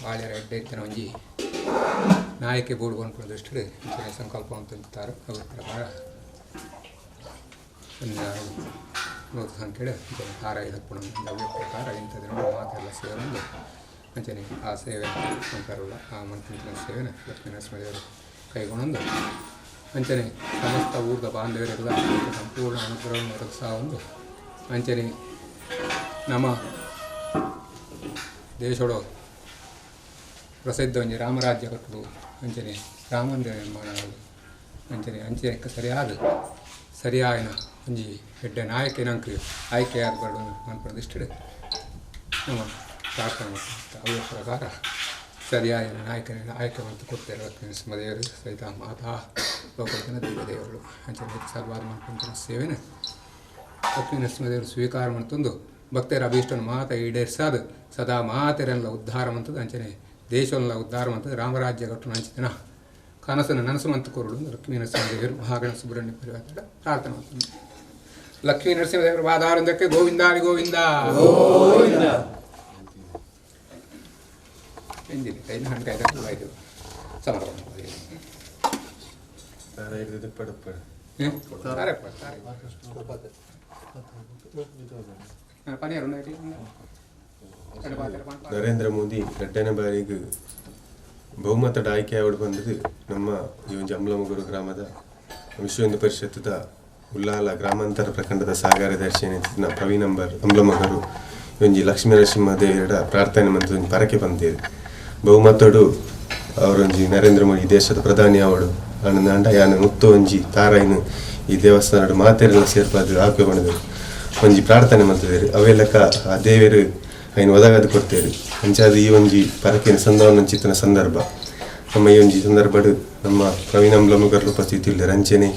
ಆಳ್ಯರ ಎಡ್ಡೆತ್ತಿನ ಒಂಜಿ ನಾಯಕೆ ಬೋರ್ಡ್ ಬಂದ್ಪಡ ದೃಷ್ಟಿ ಸಂಕಲ್ಪ ಅಂತಂತಾರೆ ಅವ್ರ ಪ್ರಕಾರ ನೂತ ಸಂಖ್ಯೆ ಆರಾಯ್ದಪ್ಪಣ ಅವ್ಯ ಪ್ರಕಾರ ಇಂಥದ್ದು ಮಾತೆಲ್ಲ ಸೇರೊಂದು ಅಂಚನೆ ಆ ಸೇವೆ ಅಂತಾರಲ್ಲ ಆ ಮಂತ್ರಿಗಳ ಸೇವೆನ ಲಕ್ಷ್ಮೀ ನರಸಿಂಹದೇವರು ಕೈಗೊಂಡು ಅಂಚನೆ ಸಮಸ್ತ ಊರದ ಬಾಂಧವರೆಲ್ಲ ಸಂಪೂರ್ಣ ಅನುಗ್ರಹವನ್ನು ಒದಗಿಸಾ ಒಂದು ಅಂಚನೆ ನಮ್ಮ ದೇಶದ ಪ್ರಸಿದ್ಧ ಒಂಜಿ ರಾಮರಾಜ್ಯ ಕಟ್ಟುದು ಅಂಚನೆ ರಾಮಂದಿರ ನಿರ್ಮಾಣ ಆಗೋದು ಅಂಚನೆ ಸರಿಯಾದ ಒಂಜಿ ಹೆಡ್ಡೆ ನಾಯಕ ನಂಗೆ ಆಯ್ಕೆಯಾದ ಬರಡು ಮನ್ಪಡಿಸ್ತಿಡು ನಮ್ಮ ಪ್ರಾರ್ಥನೆ ಮಾಡ್ತಾ ಅವ್ರ ಪ್ರಕಾರ ಸರಿಯಾದ ನಾಯಕನ ಆಯ್ಕೆ ಮತ್ತು ಕೊಡ್ತಾರೆ ಲಕ್ಷ್ಮೀ ನರಸಿಂಹದೇವರು ಸಹಿತ ಮಾತಾ ಲೋಕಜನ ದೇವದೇವರು ಅಂಚನೆ ಸಲ್ವಾದ ಮಾಡ್ಕೊಂತ ಸೇವೆನ ಲಕ್ಷ್ಮೀ ನರಸಿಂಹದೇವರು ಸ್ವೀಕಾರ ಮಾಡ್ತಂದು ಭಕ್ತರ ಅಭೀಷ್ಟನ ಮಾತ ಈಡೇರಿಸಾದ ಸದಾ ಮಾತೆರೆಲ್ಲ ಉದ್ಧಾರ ಮಂತದ್ದು ಅಂಚನೆ ದೇಶವನ್ನೆಲ್ಲ ಉದ್ಧಾರ ಮಂತದ್ದು ರಾಮರಾಜ್ಯ ಕಟ್ಟು ಅಂಚಿನ ಕನಸನ್ನು ನನಸುವಂತ ಕೊರಡು ಲಕ್ಷ್ಮೀ ನರಸಿಂಹದೇವರು ಮಹಾಗಣ ಸುಬ್ರಹ್ಮಣ್ಯ ಪರಿವಾರ ಪ್ರಾರ್ಥನೆ ಮಾಡ್ತಾರೆ. ಲಕ್ಷ್ಮೀ ನರಸಿಂಹದೇವರು ವಾದಾರಂದಕ್ಕೆ ಗೋವಿಂದಾರಿ ಗೋವಿಂದ ಎಂದಿದೆ ಐದು ಹಣ್ಣು ಐದು ಸಮಾಧಾನ ನರೇಂದ್ರ ಮೋದಿ ಎರಡನೇ ಬಾರಿಗೆ ಬಹುಮತದ ಆಯ್ಕೆ ಆಗಿ ಬಂದದ್ದು ನಮ್ಮ ಈ ಒಂದು ಅಮ್ಲಮಗೂರು ಗ್ರಾಮದ ವಿಶ್ವ ಹಿಂದೂ ಪರಿಷತ್ತದ ಉಲ್ಲಾಲ ಗ್ರಾಮಾಂತರ ಪ್ರಖಂಡದ ಸಾಗಾರದರ್ಶಿ ಪ್ರವೀಣ್ ಅಮ್ಲಮಗರು ಒಂಜಿ ಲಕ್ಷ್ಮೀ ನರಸಿಂಹದೇವರ ಪ್ರಾರ್ಥನೆ ಮಂತ್ ಒಂದು ಪರಕೆ ಬಂದಿರು ಬಹುಮತಡು ಅವರೊಂಜಿ ನರೇಂದ್ರ ಮೋದಿ ದೇಶದ ಪ್ರಧಾನಿ ಅವಡು ಅಣ್ಣಂಡ ಯಾನ ಮುತ್ತು ಒಂಜಿ ತಾರಾಯಿನ ಈ ದೇವಸ್ಥಾನದ ಮಾತೆರೆಲ್ಲ ಸೇರ್ಪಾದು ಹಾಕಿಕೊಂಡಿದ್ರು ಒಂಜಿ ಪ್ರಾರ್ಥನೆ ಮಾಡ್ತಿದ್ದಾರೆ ಅವೆಲ್ಲಕ ಆ ದೇವರು ಐನು ಒದಗದು ಕೊಡ್ತೇವೆ ಅಂಚಾದ ಈ ಒಂಜಿ ಪರಕಿನ ಸಂದವನ ಚಿತ್ತನ ಸಂದರ್ಭ ನಮ್ಮ ಈ ಒಂಜಿ ಸಂದರ್ಭಡು ನಮ್ಮ ಪ್ರವೀಣ್ ಅಮ್ಲಮಗರ ಉಪಸ್ಥಿತಿ ಇಲ್ಲರು ಅಂಚನೆ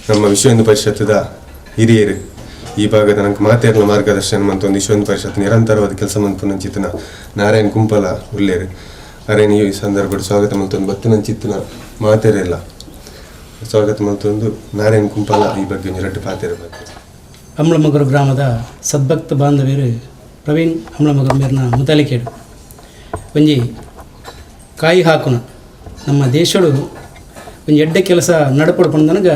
ನಮ್ಮ ವಿಶ್ವ ಹಿಂದೂ ಪರಿಷತ್ತದ ಹಿರಿಯರು ಈ ಭಾಗದ ನಂಗೆ ಮಾತೆರಲ ಮಾರ್ಗದರ್ಶನ ಅಂತ ಒಂದು ವಿಶ್ವ ಹಿಂದೂ ಪರಿಷತ್ ನಿರಂತರವಾದ ಕೆಲಸ ಮಂತ್ನ ಚಿತ್ತನ ನಾರಾಯಣ್ ಕುಂಪಲ ಉಳ್ಳೇರು ಅರೇನು ಈ ಸಂದರ್ಭಡು ಸ್ವಾಗತ ಮಲ್ತೊಂದು ಬತ್ತಿನ ಚಿತ್ತನ ಮಾತೆರೆಲ್ಲ ಸ್ವಾಗತ ಮಲ್ತೊಂದು ನಾರಾಯಣ್ ಕುಂಪಲ ಈ ಬಗ್ಗೆ ಒಂದು ಎರಡು ಪಾತೆರ ಬಗ್ಗೆ ಅಮ್ಲಮಗರು ಗ್ರಾಮದ ಸದ್ಭಕ್ತ ಬಾಂಧವ್ಯರು ಪ್ರವೀಣ್ ಅಮ್ಲಮಗರು ಮೇರ್ನ ಮುತಾಲಿಕೇಡು ಒಂಜಿ ಕಾಯಿ ಹಾಕುನ ನಮ್ಮ ದೇಶಡು ಒಂಜಿ ಎಡ್ಡೆ ಕೆಲಸ ನಡಪಡು ಪಂದನಗ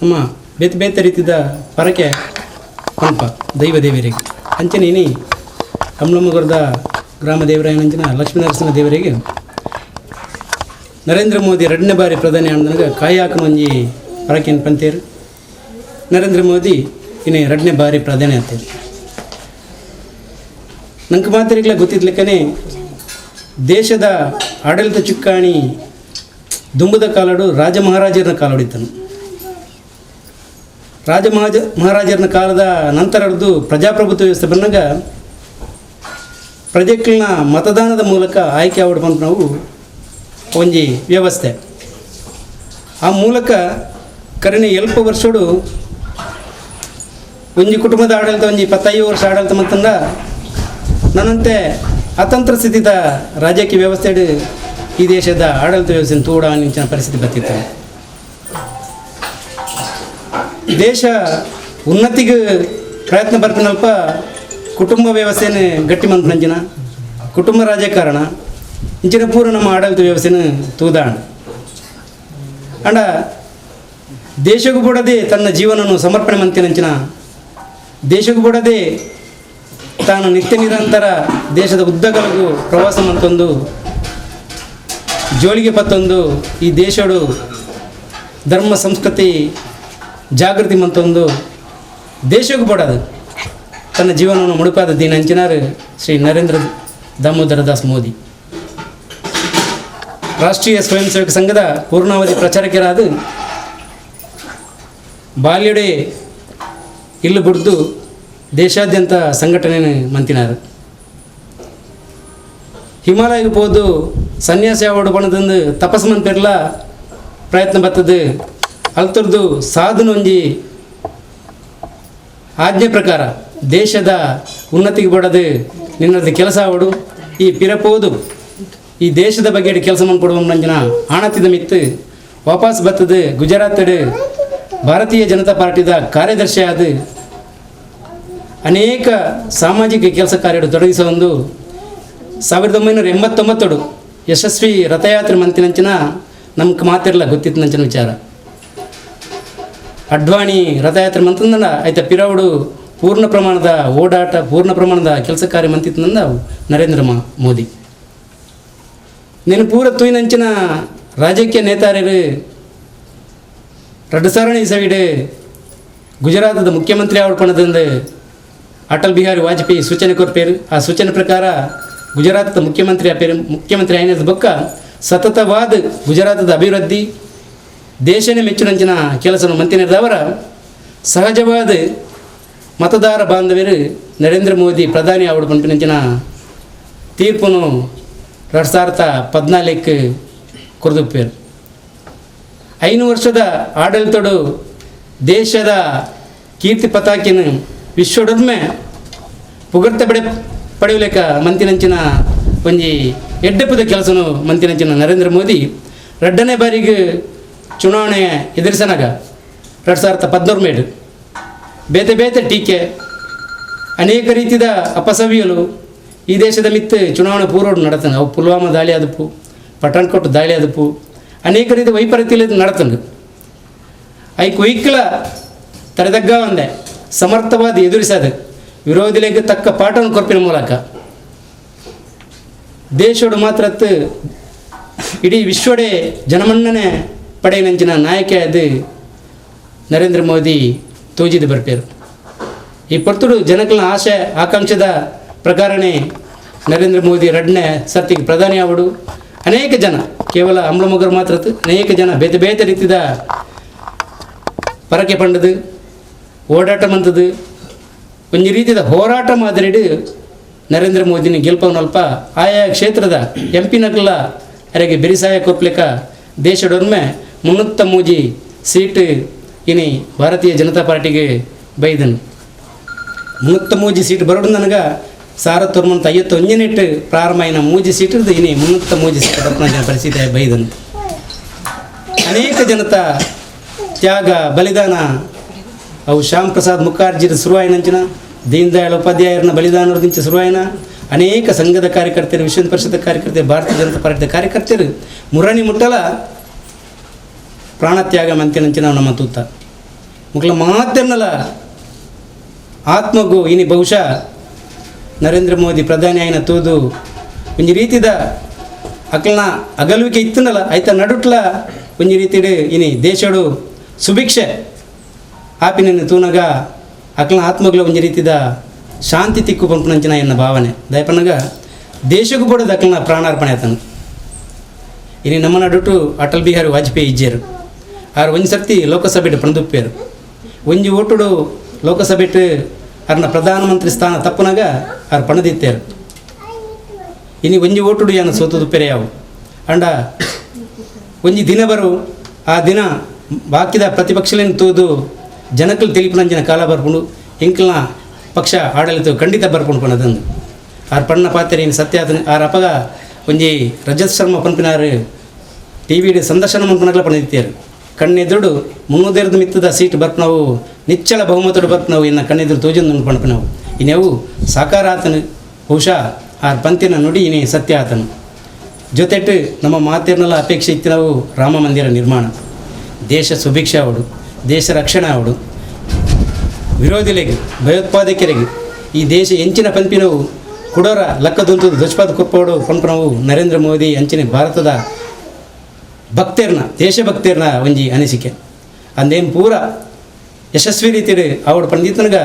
ನಮ್ಮ ಬೇತೆ ಬೇತೆ ರೀತಿದ ಪರಕೆ ಪಂಪ ದೈವ ದೇವರಿಗೆ ಅಂಚನೆ ಅಮ್ಲಮಗರದ ಗ್ರಾಮ ದೇವರ ಏನಂಚಿನ ಲಕ್ಷ್ಮೀ ನರಸಿಂಹ ದೇವರಿಗೆ ನರೇಂದ್ರ ಮೋದಿ ಎರಡನೇ ಬಾರಿ ಪ್ರಧಾನಿ ಆಂದನಗ ಕಾಯಿ ಹಾಕುನ ಒಂಜಿ ಪರಕೆಯನ್ನು ಪಂತೇರು ನರೇಂದ್ರ ಮೋದಿ ಇನ್ನು ಎರಡನೇ ಬಾರಿ ಪ್ರಧಾನಿ ಆಗ್ತದೆ ನಂಗೆ ಮಾತಿರಿಗ್ಲ ಗೊತ್ತಿದ್ಲಿಕ್ಕೇ ದೇಶದ ಆಡಳಿತ ಚುಕ್ಕಾಣಿ ದುಂಬದ ಕಾಲಡು ರಾಜ ಮಹಾರಾಜರನ್ನ ಕಾಲೊಡಿತನು ಮಹಾರಾಜರನ್ನ ಕಾಲದ ನಂತರದ್ದು ಪ್ರಜಾಪ್ರಭುತ್ವ ವ್ಯವಸ್ಥೆ ಬಂದಾಗ ಪ್ರಜೆಗಳನ್ನ ಮತದಾನದ ಮೂಲಕ ಆಯ್ಕೆ ಆವಡ್ ಬಂದು ನಾವು ಒಂಜಿ ವ್ಯವಸ್ಥೆ ಆ ಮೂಲಕ ಕರೆನೆ ಎಲ್ಪ ವರ್ಷಡು ಒಂಜಿ ಕುಟುಂಬದ ಆಡಳಿತ ಒಂಜಿ 25 ವರ್ಷ ಆಡಳಿತ ಮತ್ತಂದ ನನ್ನಂತೆ ಅತಂತ್ರ ಸ್ಥಿತಿದ ರಾಜಕೀಯ ವ್ಯವಸ್ಥೆ ಈ ದೇಶದ ಆಡಳಿತ ವ್ಯವಸ್ಥೆ ತೂಡ ನಿಂಚಿನ ಪರಿಸ್ಥಿತಿ ಬರ್ತಿತ್ತು. ದೇಶ ಉನ್ನತಿಗೆ ಪ್ರಯತ್ನ ಬರ್ತೀನಲ್ಪ ಕುಟುಂಬ ವ್ಯವಸ್ಥೆನ ಗಟ್ಟಿ ಮಂತ್ನಂಚಿನ ಕುಟುಂಬ ರಾಜಕಾರಣ ಇಂಚಿನ ಪೂರ ನಮ್ಮ ಆಡಳಿತ ವ್ಯವಸ್ಥೆನ ತೂದಾಣ ಅಂಡ ದೇಶಕ್ಕೂ ಬಿಡದೆ ತನ್ನ ಜೀವನವನ್ನು ಸಮರ್ಪಣೆ ಮಂತಿನಂಚಿನ ದೇಶಕ್ಕೂ ಬಿಡದೆ ತಾನು ನಿತ್ಯ ನಿರಂತರ ದೇಶದ ಉದ್ದಗಲಗೂ ಪ್ರವಾಸ ಮಂತೊಂದು ಜೋಳಿಗೆ ಪತ್ತೊಂದು ಈ ದೇಶಡು ಧರ್ಮ ಸಂಸ್ಕೃತಿ ಜಾಗೃತಿ ಮಂತೊಂದು ದೇಶಕ್ಕೂ ಬಿಡದು ತನ್ನ ಜೀವನವನ್ನು ಮುಡುಪಾದ ದೀನಂಚಿನಾರು ಶ್ರೀ ನರೇಂದ್ರ ದಾಮೋದರ ದಾಸ್ ಮೋದಿ ರಾಷ್ಟ್ರೀಯ ಸ್ವಯಂ ಸೇವಕ ಸಂಘದ ಪೂರ್ಣಾವಧಿ ಪ್ರಚಾರಕರಾದ ಬಾಲ್ಯಡೆ ಇಲ್ಲು ಬಿಡ್ದು ದೇಶಾದ್ಯಂತ ಸಂಘಟನೆ ಮಂತಿನಾರು ಹಿಮಾಲಯಕ್ಕೆ ಹೋದು ಸನ್ಯಾಸಿ ಆವಡು ಬಣದಂದು ತಪಸ್ ಮಂತಿರ್ಲ ಪ್ರಯತ್ನ ಬರ್ತದೆ ಅಲ್ತರ್ದು ಸಾಧನೊಂಜಿ ಆಜ್ಞೆ ಪ್ರಕಾರ ದೇಶದ ಉನ್ನತಿಗೆ ಬಡದು ನಿನ್ನದು ಕೆಲಸ ಆವಡು ಈ ಪಿರಪೋದು ಈ ದೇಶದ ಬಗ್ಗೆ ಕೆಲಸ ಮಾಡ್ಕೊಡುವ ನಂಜನ ಆಣತಿದ ಮಿತ್ತು ವಾಪಸ್ ಬರ್ತದೆ ಗುಜರಾತ್ ಭಾರತೀಯ ಜನತಾ ಪಾರ್ಟಿದ ಕಾರ್ಯದರ್ಶಿ ಆದ ಅನೇಕ ಸಾಮಾಜಿಕ ಕೆಲಸ ಕಾರ್ಯ ತೊಡಗಿಸ ಒಂದು 1989 ಯಶಸ್ವಿ ರಥಯಾತ್ರೆ ಮಂತಿನಂಚಿನ ನಮ್ಗೆ ಮಾತಿರಲ್ಲ ಗೊತ್ತಿತ್ತು ನಂಚಿನ ವಿಚಾರ. ಅಡ್ವಾಣಿ ರಥಯಾತ್ರೆ ಮಂತಂದ ಆಯ್ತಾ ಪಿರವಡು ಪೂರ್ಣ ಪ್ರಮಾಣದ ಓಡಾಟ ಪೂರ್ಣ ಪ್ರಮಾಣದ ಕೆಲಸ ಕಾರ್ಯ ಮಂತಿತ್ತಂದ ನರೇಂದ್ರ ಮೋದಿ నేను ಪೂರ ತುಯಿನಂಚಿನ ರಾಜಕೀಯ ನೇತಾರರು 2000 ಸೈಡ್ ಗುಜರಾತದ ಮುಖ್ಯಮಂತ್ರಿ ಆವಡ್ಪಣದಿಂದ ಅಟಲ್ ಬಿಹಾರಿ ವಾಜಪೇಯಿ ಸೂಚನೆ ಕೊರ್ಪೇರು. ಆ ಸೂಚನೆ ಪ್ರಕಾರ ಗುಜರಾತದ ಮುಖ್ಯಮಂತ್ರಿ ಆಯ್ನದ ಬೊಕ್ಕ ಸತತವಾದ ಗುಜರಾತದ ಅಭಿವೃದ್ಧಿ ದೇಶನೇ ಮೆಚ್ಚುನಂಚಿನ ಕೆಲಸವನ್ನು ಮಂತಿನಿರ್ದವರ ಸಹಜವಾದ ಮತದಾರ ಬಾಂಧವರು ನರೇಂದ್ರ ಮೋದಿ ಪ್ರಧಾನಿ ಆವಡು ಪಂಪಿನಂಚಿನ ತೀರ್ಪನ್ನು 2014 ಕೊರದುಪ್ಪೇರು. 5 ವರ್ಷದ ಆಡಳಿತಡು ದೇಶದ ಕೀರ್ತಿ ಪತಾಕಿನ ವಿಶ್ವಡೊರ್ಮೆ ಪುಗರ್ತ ಪಡೆಯಲೇಕ ಮಂತಿನಂಚಿನ ಒಂಜಿ ಎಡ್ಡೆಪ್ಪದ ಕೆಲಸನು ಮಂತಿನಂಚಿನ ನರೇಂದ್ರ ಮೋದಿ 2ನೇ ಬಾರಿಗೆ ಚುನಾವಣೆ ಎದುರಿಸನಾಗ 2014 ಬೇತೆ ಬೇತೆ ಟೀಕೆ ಅನೇಕ ರೀತಿಯ ಅಪಸವ್ಯಗಳು ಈ ದೇಶದ ಮಿತ್ತು ಚುನಾವಣೆ ಪೂರ್ವ ನಡತಂದು ಅವು ಪುಲ್ವಾಮಾ ದಾಳಿ ಆದಪ್ಪು ಪಠಾಣ್ಕೋಟ್ ದಾಳಿ ಆದಪ್ಪು ಅನೇಕ ರೀತಿಯ ವೈಪರೀತ್ಯ ನಡತಂದು ಐಕ್ ವೈಕಲ ತಡೆದಗ್ಗ ಒಂದೇ ಸಮರ್ಥವಾದ ಎದುರಿಸದು ವಿರೋಧಿಗಳಿಗೆ ತಕ್ಕ ಪಾಠವನ್ನು ಕೊರ್ಪಿನ ಮೂಲಕ ದೇಶೋಡು ಮಾತ್ರ ಇಡೀ ವಿಶ್ವಡೆ ಜನಮನ್ನಣೆ ಪಡೆಯನಂಚಿನ ನಾಯಕ ಅದು ನರೇಂದ್ರ ಮೋದಿ ತೋಜಿದು ಬರ್ಪೇರು. ಈ ಪೊರ್ತುಡು ಜನಗಳ ಆಶೆ ಆಕಾಂಕ್ಷದ ಪ್ರಕಾರನೇ ನರೇಂದ್ರ ಮೋದಿ 2ನೇ ಸರ್ತಿಗೆ ಪ್ರಧಾನಿ ಆವಡು ಅನೇಕ ಜನ ಕೇವಲ ಅಮ್ಲಮಗರು ಮಾತ್ರ ಅನೇಕ ಜನ ಬೇತೆ ಬೇತೆ ರೀತಿಯ ಪರಕೆ ಪಂಡದು ಓಡಾಟ ಮಂತದು ಒಂದು ರೀತಿಯ ಹೋರಾಟ ಮಾದರಿಡು ನರೇಂದ್ರ ಮೋದಿನ ಗೆಲ್ಪವನಲ್ಪ ಆಯಾ ಕ್ಷೇತ್ರದ ಎಂಪಿನಕಲ್ಲ ಅವರಿಗೆ ಬೆರಿಸಾಯ ಕೊಪ್ಲಿಕ ದೇಶದೊರ್ಮೆ 330 ಸೀಟ್ ಇನಿ ಭಾರತೀಯ ಜನತಾ ಪಾರ್ಟಿಗೆ ಬೈದನು. 330 ಸೀಟ್ ಬರೋಡು ನನಗೆ 1951 ಪ್ರಾರಂಭ ಆಯ್ನ 3 ಸೀಟ್ ಇರ್ದು ಇನಿ 330 ಸೀಟ್ ಬರ್ತನ ಪರಿಸ್ಥಿತಿ ಬೈದನು. ಅನೇಕ ಜನತಾ ತ್ಯಾಗ ಬಲಿದಾನ ಅವು ಶ್ಯಾಮ್ ಪ್ರಸಾದ್ ಮುಖರ್ಜಿದ ಶುರುವಾಯಿನಂಚಿನ ದೀನ್ ದಯಾಳ್ ಉಪಾಧ್ಯಾಯರನ್ನ ಬಲಿದಾನದಿಂದ ಶುರುವಾಯಿನ ಅನೇಕ ಸಂಘದ ಕಾರ್ಯಕರ್ತರು ವಿಶ್ವ ಪರಿಷತ್ ಕಾರ್ಯಕರ್ತರು ಭಾರತೀಯ ಜನತಾ ಪಾರ್ಟಿಯ ಕಾರ್ಯಕರ್ತರು ಮುರಣಿ ಮುಟ್ಟಲ ಪ್ರಾಣತ್ಯಾಗ ಮಂತಿನಂಚಿನ ನಮ್ಮ ತೂತ ಮುಕ್ಲ ಮಾತೆನ್ನಲ ಆತ್ಮಗೂ ಇನಿ ಬಹುಶಃ ನರೇಂದ್ರ ಮೋದಿ ಪ್ರಧಾನಿ ಆಯ್ನ ತೂದು ಒಂದು ರೀತಿದ ಅಕ್ಲನ ಅಗಲುವಿಕೆ ಇತ್ತನಲ್ಲ ಆಯ್ತಾ ನಡುಟ್ಲ ಒಂದು ರೀತಿಡು ಇನಿ ದೇಶಡು ಸುಭಿಕ್ಷೆ ಆಪಿನ ತೂನಗ ಅಕ್ಲನ ಆತ್ಮಗಳ ಒಂದು ರೀತಿದ ಶಾಂತಿ ತಿಕ್ಕು ಪಂಪನಂಚಿನ ಎನ್ನ ಭಾವನೆ ದಯಪನಗ ದೇಶಕ್ಕೂ ಕೂಡ ಅಕ್ಲನ ಪ್ರಾಣಾರ್ಪಣೆ ಆತನು. ಇನಿ ನಮ್ಮ ನಡುಟು ಅಟಲ್ ಬಿಹಾರಿ ವಾಜಪೇಯಿ ಇಜ್ಜೇರು ಆರು ಒಂದು ಸರ್ತಿ ಲೋಕಸಭೆಟ್ ಪಣದುಪ್ಪೇರು ಒಂಜಿ ಓಟುಡು ಲೋಕಸಭೆಟ್ ಅವ್ರನ್ನ ಪ್ರಧಾನಮಂತ್ರಿ ಸ್ಥಾನ ತಪ್ಪನಾಗ ಅವ್ರು ಪಣದಿತ್ತೇರು. ಇನಿ ಒಂಜಿ ಓಟುಡು ಏನು ಸೋತುದುಪ್ಪೇರೆ ಯಾವು ಅಂಡ ಒಂಜಿ ದಿನ ಬರು ಆ ದಿನ ಬಾಕಿದ ಪ್ರತಿಪಕ್ಷಲೇನು ತೂದು ಜನಕ್ಕಲು ತಿಳಿಪುನಂಜಿನ ಕಾಲ ಬರ್ಪುಂಡು ಇಂಕಲ್ನ ಪಕ್ಷ ಆಡಳಿತ ಖಂಡಿತ ಬರ್ಪುಂಡು ಪಣದಂದು ಆರು ಪಣ್ಣ ಪಾತ್ರೆ ಇನ್ನು ಸತ್ಯ ಆತನು ಆರು ಅಪಗ ಒಂಜಿ ರಜತ್ ಶರ್ಮ ಪಂಪಿನಾರು ಟಿವಿಡ್ ಸಂದರ್ಶನ ಮನ್ಪನಗಲ ಪಣದಿತ್ತೇರು ಕಣ್ಣೆದುರು 300 ಮಿತ್ತದ ಸೀಟ್ ಬರ್ಪನವು ನಿಚ್ಚಳ ಬಹುಮತಡು ಬರ್ಪನವು ಇನ್ನು ಕಣ್ಣೆದುರು ತೋಜೊಂದು ಪಣಪನವು ಇನ್ನೆವು ಸಾಕಾರ ಆತನು ಬಹುಶಃ ಆರು ಪಂತಿನ ನುಡಿ ಇನಿ ಸತ್ಯ ಆತನು ಜೊತೆಟ್ಟು ನಮ್ಮ ಮಾತಿರ್ನೆಲ್ಲ ಅಪೇಕ್ಷೆ ಇತ್ತು ನಾವು ರಾಮ ಮಂದಿರ ನಿರ್ಮಾಣ ದೇಶ ಸುಭಿಕ್ಷೆ ಅವಡು ದೇಶ ರಕ್ಷಣೆ ಅವಡು ವಿರೋಧಿಗಳಿಗೆ ಭಯೋತ್ಪಾದಕರಿಗೆ ಈ ದೇಶ ಎಂಚಿನ ಪಂಪಿನವು ಕುಡೋರ ಲಕ್ಕದಂತು ಧ್ವಜಪಾದ ಕೊಪ್ಪೋಡು ಪಂಪನವು ನರೇಂದ್ರ ಮೋದಿ ಅಂಚಿನ ಭಾರತದ ಭಕ್ತರ್ನ ದೇಶಭಕ್ತರ್ನ ಒಂಜಿ ಅನಿಸಿಕೆ ಅಂದೇನು ಪೂರ ಯಶಸ್ವಿ ರೀತಿಡು ಅವಡು ಪಂಡಿತನಗ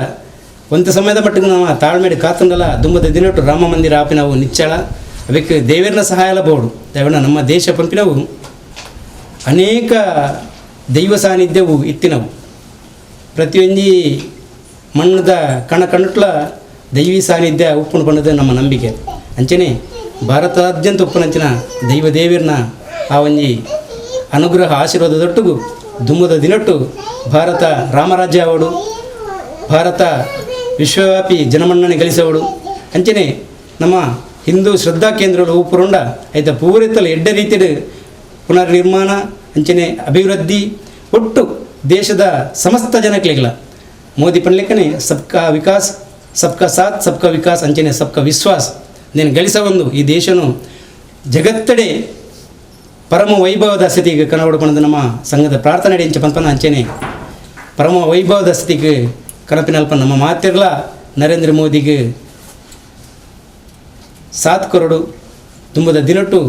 ಒಂದು ಸಮಯದ ಮಟ್ಟಿಗೆ ನಾವು ತಾಳ್ಮೆಡು ಕಾತಂಡಲ್ಲ ದುಂಬದ ದಿನಟ್ಟು ರಾಮ ಮಂದಿರ ಆಪಿನವು ನಿಚ್ಚಳ ಅದಕ್ಕೆ ದೇವರನ ಸಹಾಯ ಬೋಡು ದೇವನ ನಮ್ಮ ದೇಶ ಪಂಪಿನವು ಅನೇಕ ದೈವ ಸಾನ್ನಿಧ್ಯವು ಇತ್ತಿನವು ಪ್ರತಿಯೊಂದು ಮಣ್ಣದ ಕಣಕಣ್ಣಟ್ಲ ದೈವಿ ಸಾನ್ನಿಧ್ಯ ಉಪ್ಪುಣು ಬಣ್ಣದ ನಮ್ಮ ನಂಬಿಕೆ ಅಂಚನೆ ಭಾರತಾದ್ಯಂತ ಉಪ್ಪುನಂಚಿನ ದೈವ ದೇವರನ ಆ ಒಂಜಿ ಅನುಗ್ರಹ ಆಶೀರ್ವಾದದೊಟ್ಟಿಗೂ ದುಮ್ಮದ ದಿನಟ್ಟು ಭಾರತ ರಾಮರಾಜ್ಯ ಅವಡು ಭಾರತ ವಿಶ್ವವ್ಯಾಪಿ ಜನಮನ್ನಣೆ ಗಳಿಸವಡು ಅಂಚನೆ ನಮ್ಮ ಹಿಂದೂ ಶ್ರದ್ಧಾ ಕೇಂದ್ರಗಳು ಉಪ್ಪುರುಂಡ ಆಯ್ತ ಪೂರಿತಲು ಎಡ್ಡ ರೀತಿಯ ಪುನರ್ನಿರ್ಮಾಣ ಅಂಚನೆ ಅಭಿವೃದ್ಧಿ ಒಟ್ಟು ದೇಶದ ಸಮಸ್ತ ಜನಕ್ಲಿಗಳ ಮೋದಿ ಪನ್ಲೆಕ್ಕನೆ ಸಬ್ಕಾ ವಿಕಾಸ್ ಸಬ್ಕಾ ಸಾಥ್ ಸಬ್ಕಾ ವಿಕಾಸ್ ಅಂಚನೆ ಸಬ್ಕಾ ವಿಶ್ವಾಸ್ ನೀನು ಗಳಿಸಬಂದು ಈ ದೇಶನು ಜಗತ್ತಡೆ ಪರಮ ವೈಭವದ ಸ್ಥಿತಿಗೆ ಕನವಡ್ಕೊಂಡು ನಮ್ಮ ಸಂಘದ ಪ್ರಾರ್ಥನೆ ಇಂಚ ಪಂಪನ ಅಂಚೆನೆ ಪರಮ ವೈಭವದ ಸ್ಥಿತಿಗೆ ಕನಪಿನಲ್ಪ ನಮ್ಮ ಮಾತಿರ್ಲ ನರೇಂದ್ರ ಮೋದಿಗೆ 7 ಕರೋಡು ತುಂಬದ ದಿನಟ್ಟು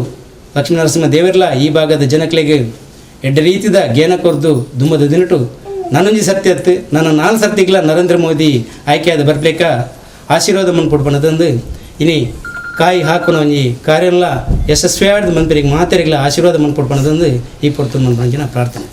ಲಕ್ಷ್ಮೀನರಸಿಂಹ ದೇವರ್ಲ ಈ ಭಾಗದ ಜನಕ್ಲೆಗೆ ಎಡ್ಡ ರೀತಿದ ಜ್ಞಾನ ಕೊರ್ದು ದುಂಬದ ದಿನಟು ನಾನೊಂಜಿ ಸರ್ತಿ ಅತ್ತು ನಾನು 4 ಸರ್ತಿಗಳ ನರೇಂದ್ರ ಮೋದಿ ಆಯ್ಕೆಯಾದ ಬರ್ಬೇಕ ಆಶೀರ್ವಾದ ಮನ್ ಕೊಡ್ಪಣದಂದು ಇನಿ ಕಾಯಿ ಹಾಕೋಣ ಒಂಜಿ ಕಾರ್ಯಲ್ಲ ಯಶಸ್ವಿಯಾದ ಮಂತ್ರಿಗೆ ಮಾತೆರೆಗಳ ಆಶೀರ್ವಾದ ಮನ್ ಕೊಡ್ಪಣದಂದು ಈ ಪೊರ್ತು ಮನ್ ಬಂಜಿನ ಪ್ರಾರ್ಥನೆ.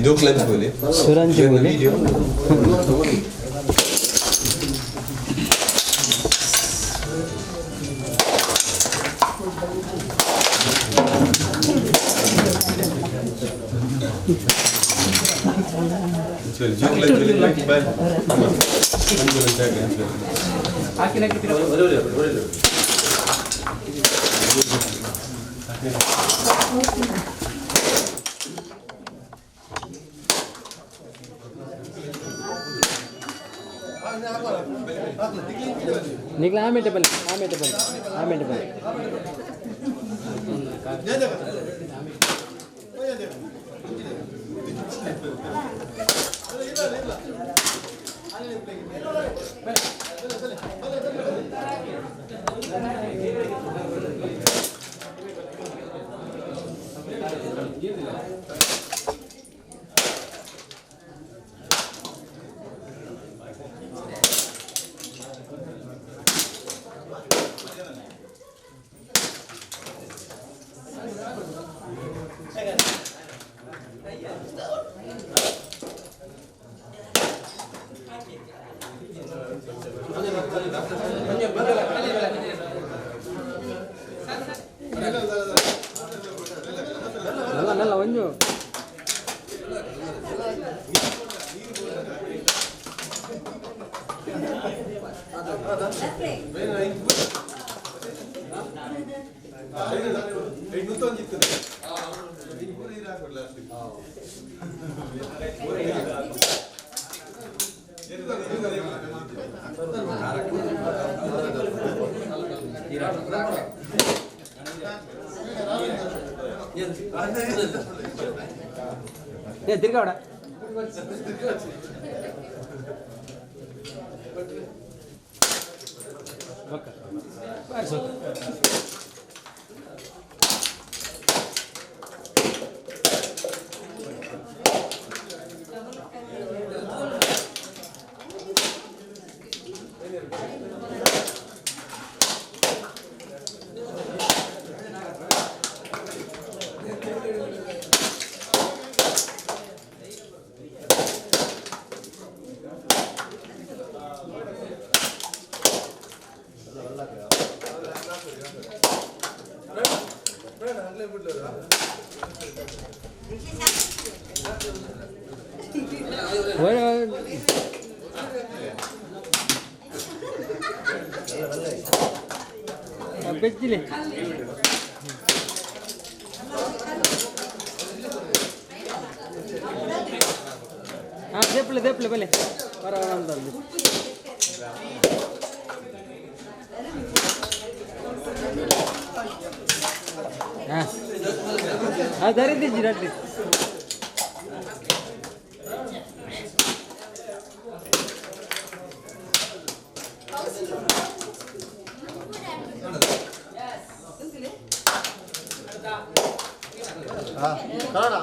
Dok lunch boleh. Suran boleh. Video. Jual lunch boleh. निकला आमे टेबल नल्ला ಒಂಜು ये तिरगा बड़ा ओके बस बेचिले हाँ देपले पहले हाँ धरी दीजिए रात्रि Kara.